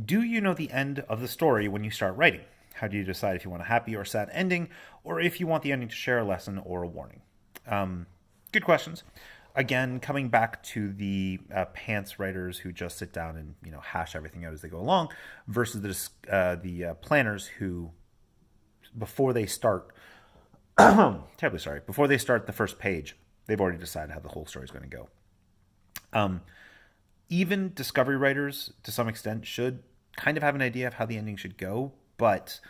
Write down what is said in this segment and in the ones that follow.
Do you know the end of the story when you start writing? How do you decide if you want a happy or sad ending, or if you want the ending to share a lesson or a warning? Um, Good questions. Again, coming back to the pants writers who just sit down and hash everything out as they go along, versus the planners who, before they start, terribly sorry, before they start the first page, they've already decided how the whole story is going to go. Um, Even discovery writers, to some extent, should kind of have an idea of how the ending should go, but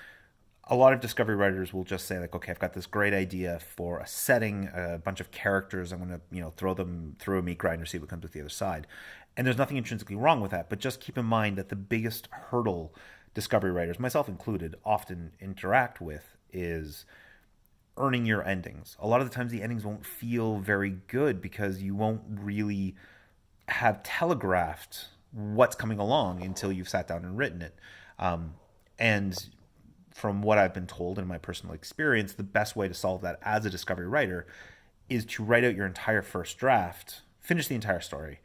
a lot of discovery writers will just say like, okay, I've got this great idea for a setting, a bunch of characters. I'm going to, throw them through a meat grinder, see what comes with the other side. And there's nothing intrinsically wrong with that, but just keep in mind that the biggest hurdle discovery writers, myself included, often interact with is earning your endings. A lot of the times the endings won't feel very good because you won't really have telegraphed what's coming along until you've sat down and written it. And from what I've been told in my personal experience, the best way to solve that as a discovery writer is to write out your entire first draft, finish the entire story,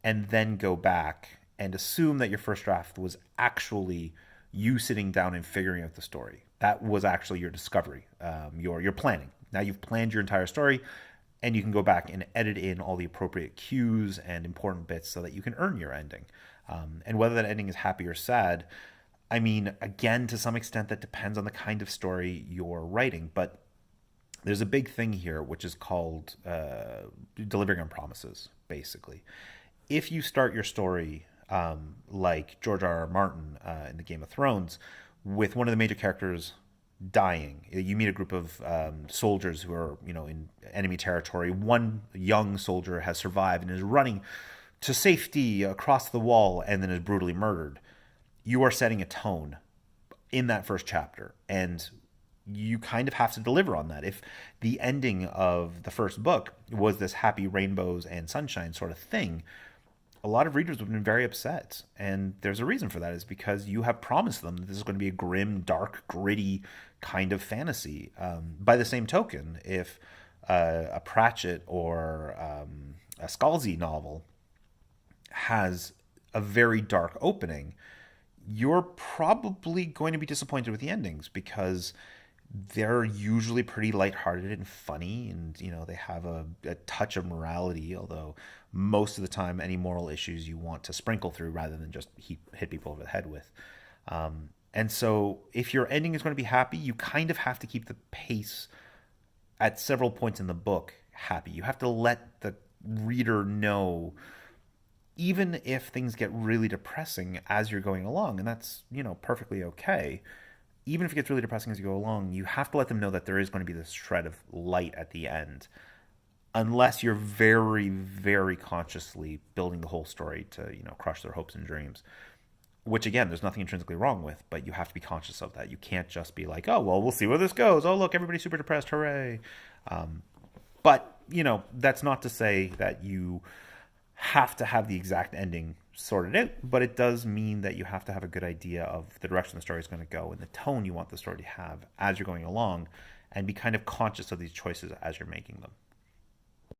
and then go back and assume that your first draft was actually you sitting down and figuring out the story. That was actually your discovery, your planning. Now you've planned your entire story, and you can go back and edit in all the appropriate cues and important bits so that you can earn your ending. And whether that ending is happy or sad, I mean, again, to some extent, that depends on the kind of story you're writing. But there's a big thing here, which is called delivering on promises, basically. If you start your story like George R. R. Martin in the Game of Thrones, with one of the major characters dying, you meet a group of soldiers who are, in enemy territory. One young soldier has survived and is running to safety across the wall and then is brutally murdered. You are setting a tone in that first chapter, and you kind of have to deliver on that. If the ending of the first book was this happy rainbows and sunshine sort of thing, a lot of readers would have been very upset. And there's a reason for that, is because you have promised them that this is going to be a grim, dark, gritty kind of fantasy. By the same token, if a Pratchett or a Scalzi novel has a very dark opening, you're probably going to be disappointed with the endings because they're usually pretty lighthearted and funny, and they have a touch of morality, although most of the time any moral issues you want to sprinkle through rather than just hit people over the head with. And so if your ending is going to be happy, you kind of have to keep the pace at several points in the book happy. You have to let the reader know, even if things get really depressing as you're going along, and that's, perfectly okay. Even if it gets really depressing as you go along, you have to let them know that there is going to be this shred of light at the end, unless you're very, very consciously building the whole story to, crush their hopes and dreams. Which, again, there's nothing intrinsically wrong with, but you have to be conscious of that. You can't just be like, oh, well, we'll see where this goes. Oh, look, everybody's super depressed. Hooray. But, that's not to say that you have to have the exact ending sorted out, but it does mean that you have to have a good idea of the direction the story is going to go and the tone you want the story to have as you're going along, and be kind of conscious of these choices as you're making them.